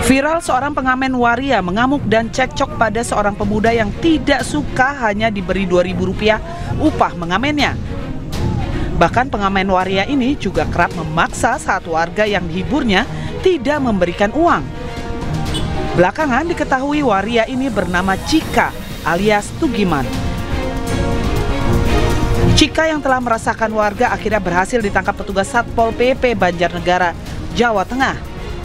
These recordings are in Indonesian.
Viral seorang pengamen waria mengamuk dan cekcok pada seorang pemuda yang tidak suka hanya diberi Rp2.000 upah mengamennya. Bahkan pengamen waria ini juga kerap memaksa saat warga yang dihiburnya tidak memberikan uang. Belakangan diketahui waria ini bernama Cika alias Tugiman. Cika yang telah merasakan warga akhirnya berhasil ditangkap petugas Satpol PP Banjarnegara, Jawa Tengah.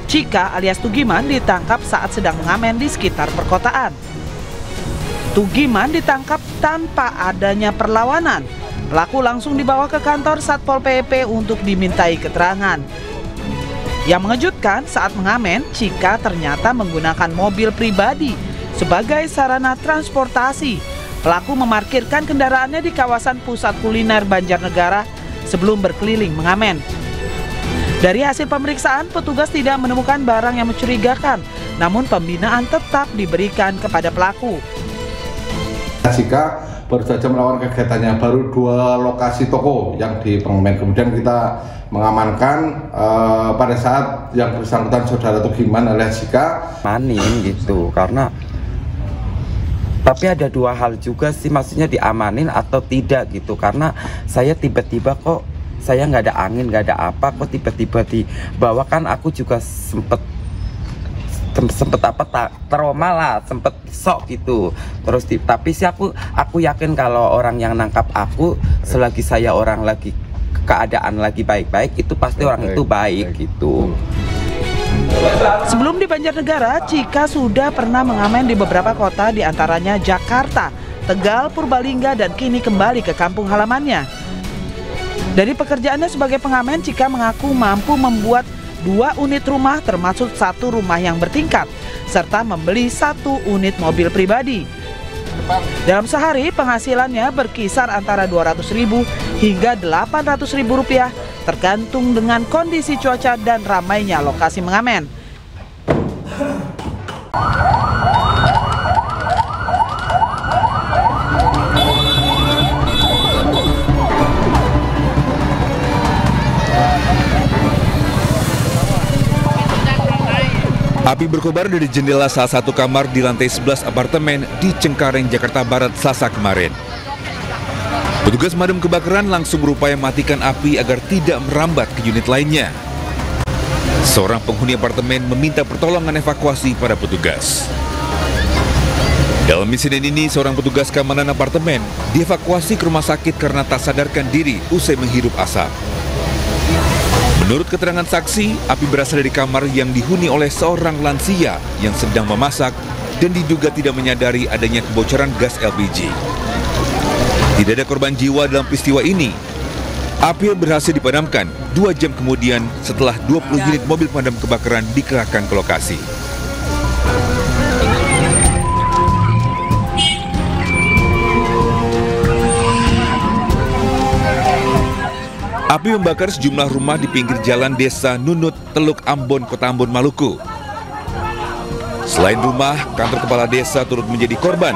Cika alias Tugiman ditangkap saat sedang mengamen di sekitar perkotaan. Tugiman ditangkap tanpa adanya perlawanan. Pelaku langsung dibawa ke kantor Satpol PP untuk dimintai keterangan. Yang mengejutkan, saat mengamen, Cika ternyata menggunakan mobil pribadi sebagai sarana transportasi. Pelaku memarkirkan kendaraannya di kawasan pusat kuliner Banjarnegara sebelum berkeliling mengamen. Dari hasil pemeriksaan, petugas tidak menemukan barang yang mencurigakan, namun pembinaan tetap diberikan kepada pelaku. Cika baru saja melakukan kegiatannya, baru 2 lokasi toko yang di pengamen. Kemudian kita mengamankan pada saat yang bersangkutan saudara Tugiman alias Cika manin gitu, karena tapi ada 2 hal juga sih, maksudnya diamanin atau tidak gitu, karena saya tiba-tiba kok saya nggak ada angin, nggak ada apa, kok tiba-tiba dibawa. Kan aku juga sempet trauma lah, sempet sok gitu. Terus tapi sih aku yakin kalau orang yang nangkap aku selagi saya orang lagi keadaan lagi baik-baik, itu pasti orang itu baik gitu. Sebelum di Banjarnegara, Cika sudah pernah mengamen di beberapa kota, diantaranya Jakarta, Tegal, Purbalingga, dan kini kembali ke kampung halamannya. Dari pekerjaannya sebagai pengamen, Cika mengaku mampu membuat 2 unit rumah termasuk 1 rumah yang bertingkat, serta membeli 1 unit mobil pribadi. Dalam sehari penghasilannya berkisar antara Rp200.000 hingga Rp800.000 tergantung dengan kondisi cuaca dan ramainya lokasi mengamen. Api berkobar dari jendela salah satu kamar di lantai 11 apartemen di Cengkareng, Jakarta Barat, Selasa kemarin. Petugas pemadam kebakaran langsung berupaya mematikan api agar tidak merambat ke unit lainnya. Seorang penghuni apartemen meminta pertolongan evakuasi pada petugas. Dalam insiden ini, seorang petugas keamanan apartemen dievakuasi ke rumah sakit karena tak sadarkan diri usai menghirup asap. Menurut keterangan saksi, api berasal dari kamar yang dihuni oleh seorang lansia yang sedang memasak dan diduga tidak menyadari adanya kebocoran gas LPG. Tidak ada korban jiwa dalam peristiwa ini. Api berhasil dipadamkan 2 jam kemudian setelah 20 unit mobil pemadam kebakaran dikerahkan ke lokasi. Api membakar sejumlah rumah di pinggir jalan desa Nunut, Teluk Ambon, Kota Ambon, Maluku. Selain rumah, kantor kepala desa turut menjadi korban.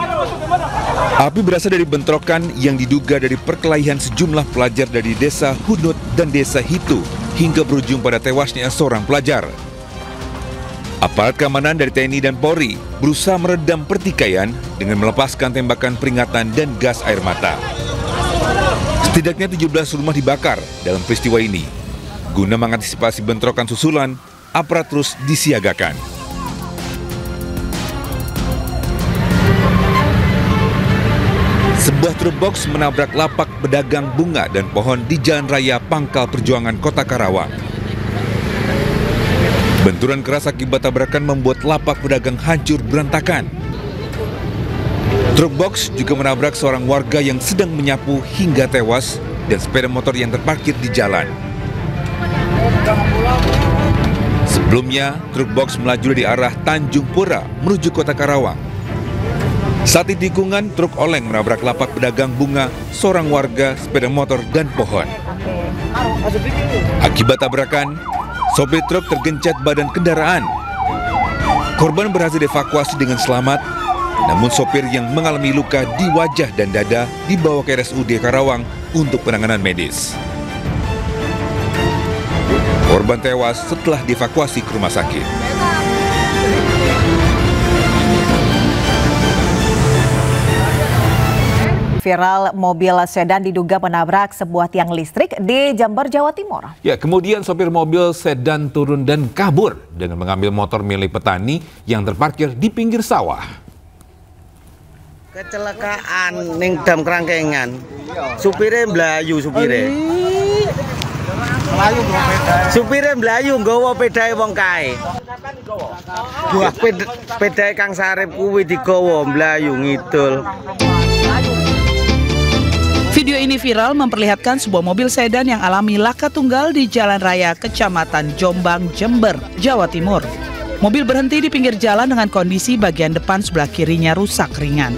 Api berasal dari bentrokan yang diduga dari perkelahian sejumlah pelajar dari desa Hunut dan desa Hitu hingga berujung pada tewasnya seorang pelajar. Aparat keamanan dari TNI dan Polri berusaha meredam pertikaian dengan melepaskan tembakan peringatan dan gas air mata. Setidaknya 17 rumah dibakar dalam peristiwa ini. Guna mengantisipasi bentrokan susulan, aparat terus disiagakan. Sebuah truk box menabrak lapak pedagang bunga dan pohon di Jalan Raya Pangkal Perjuangan, Kota Karawang. Benturan keras akibat tabrakan membuat lapak pedagang hancur berantakan. Truk box juga menabrak seorang warga yang sedang menyapu hingga tewas dan sepeda motor yang terparkir di jalan. Sebelumnya, truk box melaju dari arah Tanjung Pura menuju Kota Karawang. Saat di tikungan, truk oleng menabrak lapak pedagang bunga, seorang warga, sepeda motor, dan pohon. Akibat tabrakan, sopir truk tergencet badan kendaraan. Korban berhasil dievakuasi dengan selamat, namun sopir yang mengalami luka di wajah dan dada dibawa ke RSUD Karawang untuk penanganan medis. Korban tewas setelah dievakuasi ke rumah sakit. Viral mobil sedan diduga menabrak sebuah tiang listrik di Jember, Jawa Timur. Ya, kemudian sopir mobil sedan turun dan kabur dengan mengambil motor milik petani yang terparkir di pinggir sawah. Kecelakaan ning dam kerangkengan. Supire mlayu supire. Supire mlayu nggawa pedae wong kae. Buah pedae Kang Sarip kuwi digawa mlayu ngidul. Video ini viral memperlihatkan sebuah mobil sedan yang alami laka tunggal di Jalan Raya Kecamatan Jombang, Jember, Jawa Timur. Mobil berhenti di pinggir jalan dengan kondisi bagian depan sebelah kirinya rusak ringan.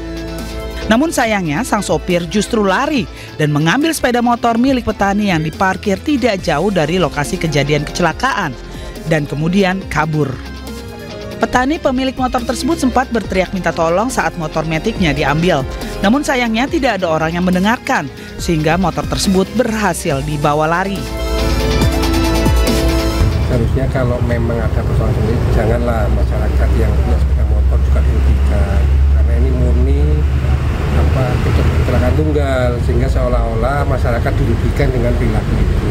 Namun sayangnya sang sopir justru lari dan mengambil sepeda motor milik petani yang diparkir tidak jauh dari lokasi kejadian kecelakaan dan kemudian kabur. Petani pemilik motor tersebut sempat berteriak minta tolong saat motor metiknya diambil. Namun sayangnya tidak ada orang yang mendengarkan sehingga motor tersebut berhasil dibawa lari. Harusnya kalau memang ada persoalan sendiri, janganlah masyarakat yang punya sepeda motor juga dirugikan. Karena ini murni kecelakaan tunggal, sehingga seolah-olah masyarakat dirugikan dengan perilaku itu.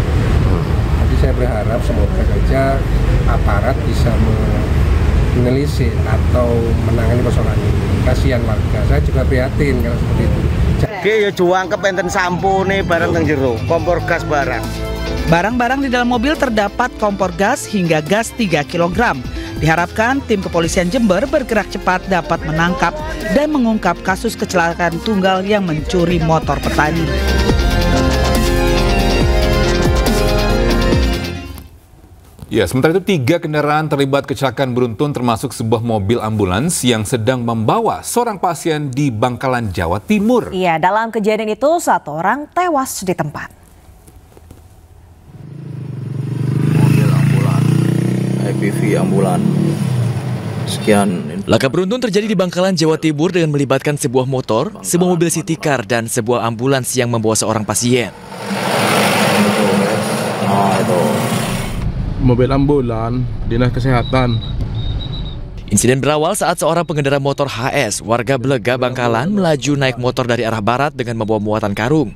Jadi saya berharap semoga saja aparat bisa menelisik atau menangani persoalan ini. Kasihan warga, saya juga prihatin kalau seperti itu. Oke, ya juang kepenten sampune barang teng jero, kompor gas barang. Barang-barang di dalam mobil terdapat kompor gas hingga gas 3 kg. Diharapkan tim kepolisian Jember bergerak cepat dapat menangkap dan mengungkap kasus kecelakaan tunggal yang mencuri motor petani. Ya, sementara itu 3 kendaraan terlibat kecelakaan beruntun termasuk sebuah mobil ambulans yang sedang membawa seorang pasien di Bangkalan, Jawa Timur. Iya, dalam kejadian itu 1 orang tewas di tempat. Mobil ambulan, IPV ambulan. Sekian. Laka beruntun terjadi di Bangkalan, Jawa Timur dengan melibatkan sebuah motor, sebuah mobil city car, dan sebuah ambulans yang membawa seorang pasien. Itu. Mobil ambulan, dinas kesehatan. Insiden berawal saat seorang pengendara motor HS, warga Belega, Bangkalan, melaju naik motor dari arah barat dengan membawa muatan karung.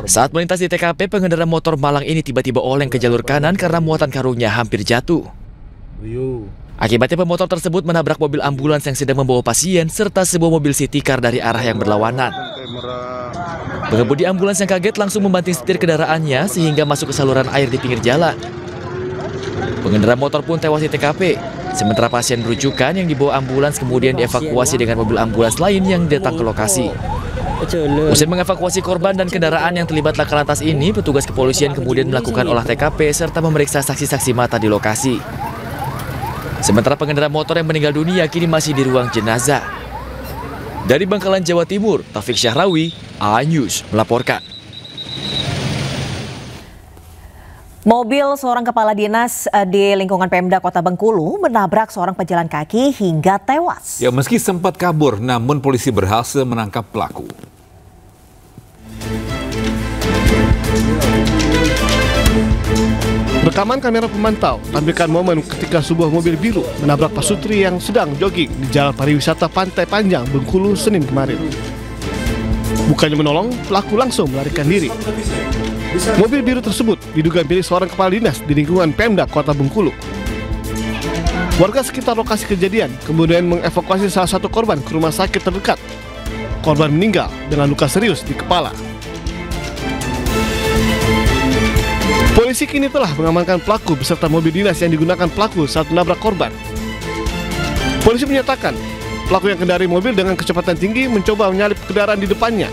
Saat melintas di TKP, pengendara motor malang ini tiba-tiba oleng ke jalur kanan karena muatan karungnya hampir jatuh. Akibatnya pemotor tersebut menabrak mobil ambulans yang sedang membawa pasien serta sebuah mobil city car dari arah yang berlawanan. Pengemudi ambulans yang kaget langsung membanting setir kendaraannya sehingga masuk ke saluran air di pinggir jalan. Pengendara motor pun tewas di TKP, sementara pasien rujukan yang dibawa ambulans kemudian dievakuasi dengan mobil ambulans lain yang datang ke lokasi. Usai mengevakuasi korban dan kendaraan yang terlibat laka lantas ini, petugas kepolisian kemudian melakukan olah TKP serta memeriksa saksi-saksi mata di lokasi. Sementara pengendara motor yang meninggal dunia kini masih di ruang jenazah. Dari Bangkalan, Jawa Timur, Taufik Syahrawi, A-News melaporkan. Mobil seorang kepala dinas di lingkungan Pemda Kota Bengkulu menabrak seorang pejalan kaki hingga tewas. Ya, meski sempat kabur, namun polisi berhasil menangkap pelaku. Rekaman kamera pemantau tampilkan momen ketika sebuah mobil biru menabrak pasutri yang sedang jogging di Jalan Pariwisata Pantai Panjang, Bengkulu, Senin kemarin. Bukannya menolong, pelaku langsung melarikan diri. Mobil biru tersebut diduga milik seorang kepala dinas di lingkungan Pemda Kota Bengkulu. Warga sekitar lokasi kejadian kemudian mengevakuasi salah satu korban ke rumah sakit terdekat. Korban meninggal dengan luka serius di kepala. Polisi kini telah mengamankan pelaku beserta mobil dinas yang digunakan pelaku saat menabrak korban. Polisi menyatakan pelaku yang kendari mobil dengan kecepatan tinggi mencoba menyalip kendaraan di depannya,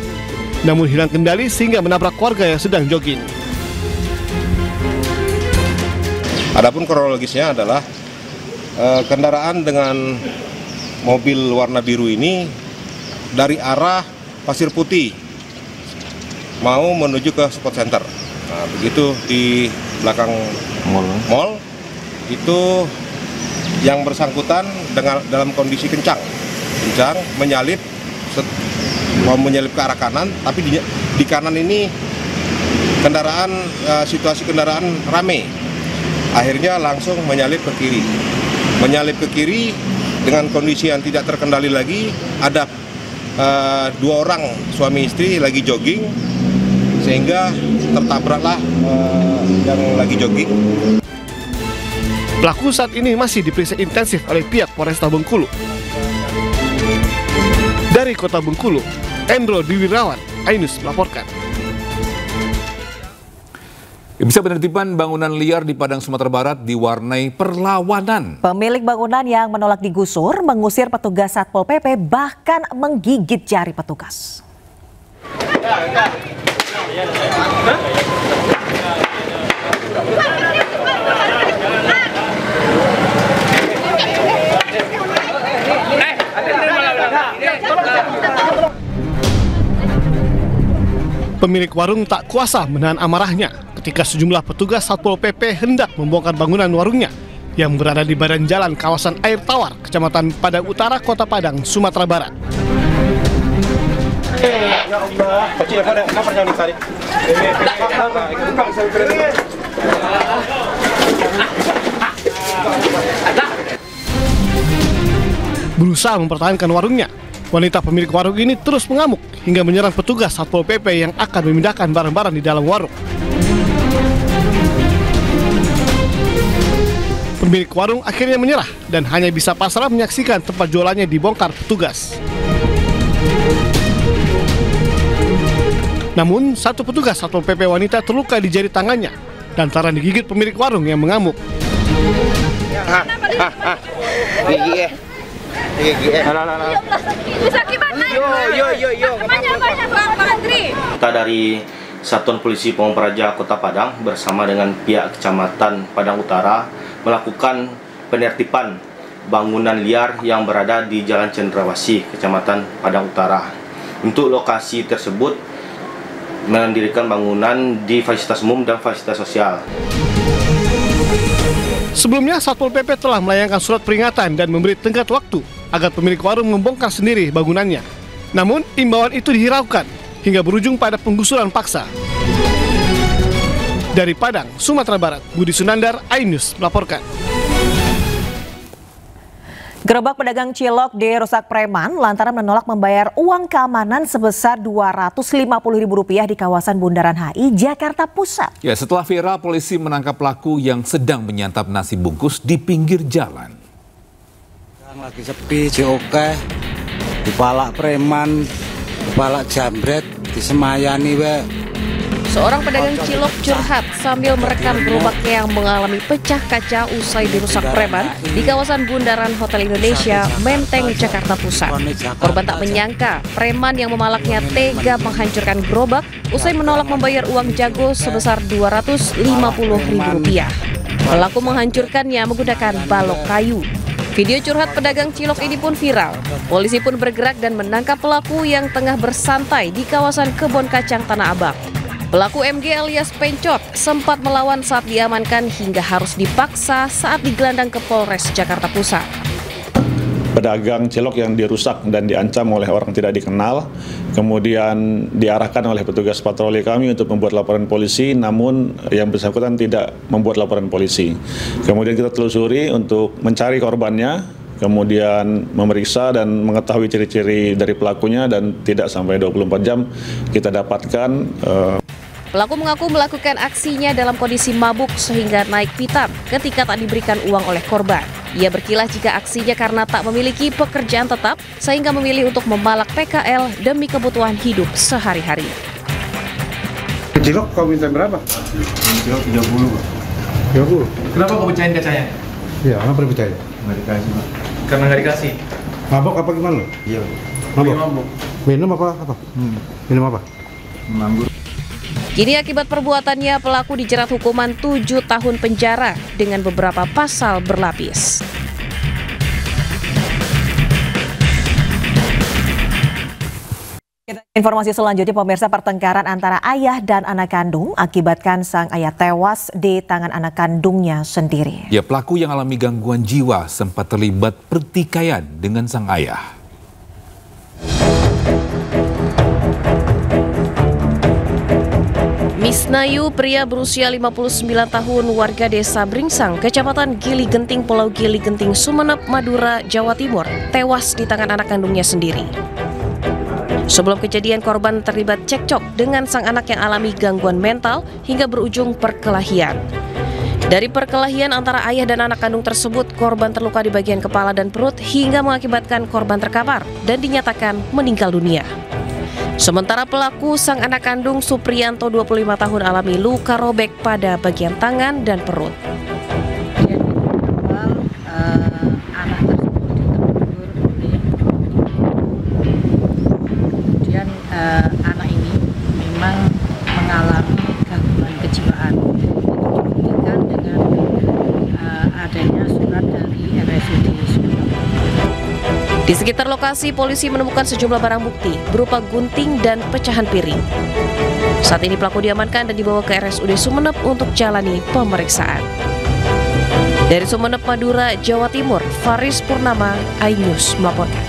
namun hilang kendali sehingga menabrak warga yang sedang jogging. Adapun kronologisnya adalah kendaraan dengan mobil warna biru ini dari arah Pasir Putih mau menuju ke Sport Center. Nah, begitu di belakang mall itu yang bersangkutan dalam kondisi kencang menyalip mau menyalip ke arah kanan, tapi di kanan ini situasi kendaraan rame, akhirnya langsung menyalip ke kiri dengan kondisi yang tidak terkendali lagi, ada dua orang suami istri lagi jogging sehingga tertabraklah yang lagi jogging. Pelaku saat ini masih diperiksa intensif oleh pihak Polresta Bengkulu. Dari Kota Bengkulu, Endro Diwirawan, iNews melaporkan. Bisa penertiban bangunan liar di Padang, Sumatera Barat diwarnai perlawanan. Pemilik bangunan yang menolak digusur mengusir petugas Satpol PP bahkan menggigit jari petugas. Pemilik warung tak kuasa menahan amarahnya ketika sejumlah petugas Satpol PP hendak membongkar bangunan warungnya yang berada di badan jalan kawasan Air Tawar, Kecamatan Padang Utara, Kota Padang, Sumatera Barat. Berusaha mempertahankan warungnya, wanita pemilik warung ini terus mengamuk hingga menyerang petugas Satpol PP yang akan memindahkan barang-barang di dalam warung. Pemilik warung akhirnya menyerah dan hanya bisa pasrah menyaksikan tempat jualannya dibongkar petugas. Namun, satu petugas Satpol PP wanita terluka di jari tangannya dan lantaran digigit pemilik warung yang mengamuk. Kita dari Satuan Polisi Pamung Praja Kota Padang bersama dengan pihak Kecamatan Padang Utara melakukan penertiban bangunan liar yang berada di Jalan Cendrawasih, Kecamatan Padang Utara. Untuk lokasi tersebut mendirikan bangunan di fasilitas umum dan fasilitas sosial. Sebelumnya, Satpol PP telah melayangkan surat peringatan dan memberi tenggat waktu agar pemilik warung membongkar sendiri bangunannya. Namun, imbauan itu dihiraukan hingga berujung pada penggusuran paksa. Dari Padang, Sumatera Barat, Budi Sunandar, iNews melaporkan. Gerobak pedagang cilok dirusak preman lantaran menolak membayar uang keamanan sebesar Rp250.000 di kawasan Bundaran HI, Jakarta Pusat. Ya, setelah viral, polisi menangkap pelaku yang sedang menyantap nasi bungkus di pinggir jalan. Lagi sepi, oke, kepala preman, kepala jambret, disemayani we. Seorang pedagang cilok curhat sambil merekam gerobaknya yang mengalami pecah kaca usai dirusak preman di kawasan Bundaran Hotel Indonesia, Menteng, Jakarta Pusat. Korban tak menyangka preman yang memalaknya tega menghancurkan gerobak usai menolak membayar uang jago sebesar Rp250.000. Pelaku menghancurkannya menggunakan balok kayu. Video curhat pedagang cilok ini pun viral. Polisi pun bergerak dan menangkap pelaku yang tengah bersantai di kawasan Kebon Kacang Tanah Abang. Pelaku MG alias Pencot sempat melawan saat diamankan hingga harus dipaksa saat digelandang ke Polres Jakarta Pusat. Pedagang cilok yang dirusak dan diancam oleh orang tidak dikenal, kemudian diarahkan oleh petugas patroli kami untuk membuat laporan polisi, namun yang bersangkutan tidak membuat laporan polisi. Kemudian kita telusuri untuk mencari korbannya, kemudian memeriksa dan mengetahui ciri-ciri dari pelakunya, dan tidak sampai 24 jam kita dapatkan. Pelaku mengaku melakukan aksinya dalam kondisi mabuk sehingga naik pitam ketika tak diberikan uang oleh korban. Ia berkilah jika aksinya karena tak memiliki pekerjaan tetap sehingga memilih untuk memalak PKL demi kebutuhan hidup sehari-hari. Cilok kau minta berapa? Cilok 30, Pak. 30? Kenapa kau pecahin kacanya? Iya, kenapa dipecahin? Nggak dikasih, Pak. Karena nggak dikasih? Mabok apa gimana? Iya. Mabok? Minum apa? Minum apa? Manggur. Kini akibat perbuatannya pelaku dijerat hukuman 7 tahun penjara dengan beberapa pasal berlapis. Informasi selanjutnya, pemirsa, pertengkaran antara ayah dan anak kandung akibatkan sang ayah tewas di tangan anak kandungnya sendiri. Ya, pelaku yang alami gangguan jiwa sempat terlibat pertikaian dengan sang ayah. Misnayu, pria berusia 59 tahun, warga desa Bringsang, Kecamatan Gili Genting, Pulau Gili Genting, Sumeneb, Madura, Jawa Timur, tewas di tangan anak kandungnya sendiri. Sebelum kejadian, korban terlibat cekcok dengan sang anak yang alami gangguan mental hingga berujung perkelahian. Dari perkelahian antara ayah dan anak kandung tersebut, korban terluka di bagian kepala dan perut hingga mengakibatkan korban terkapar dan dinyatakan meninggal dunia. Sementara pelaku, sang anak kandung Supriyanto 25 tahun alami luka robek pada bagian tangan dan perut. Anak tersebut ditegur oleh kemudian anak ini memang mengalami gangguan kejiwaan. Dibuktikan dengan adanya surat dari RSUD Sumeneb. Di sekitar lokasi, polisi menemukan sejumlah barang bukti berupa gunting dan pecahan piring. Saat ini pelaku diamankan dan dibawa ke RSUD Sumeneb untuk jalani pemeriksaan. Dari Sumeneb, Madura, Jawa Timur, Faris Purnama, iNews melaporkan.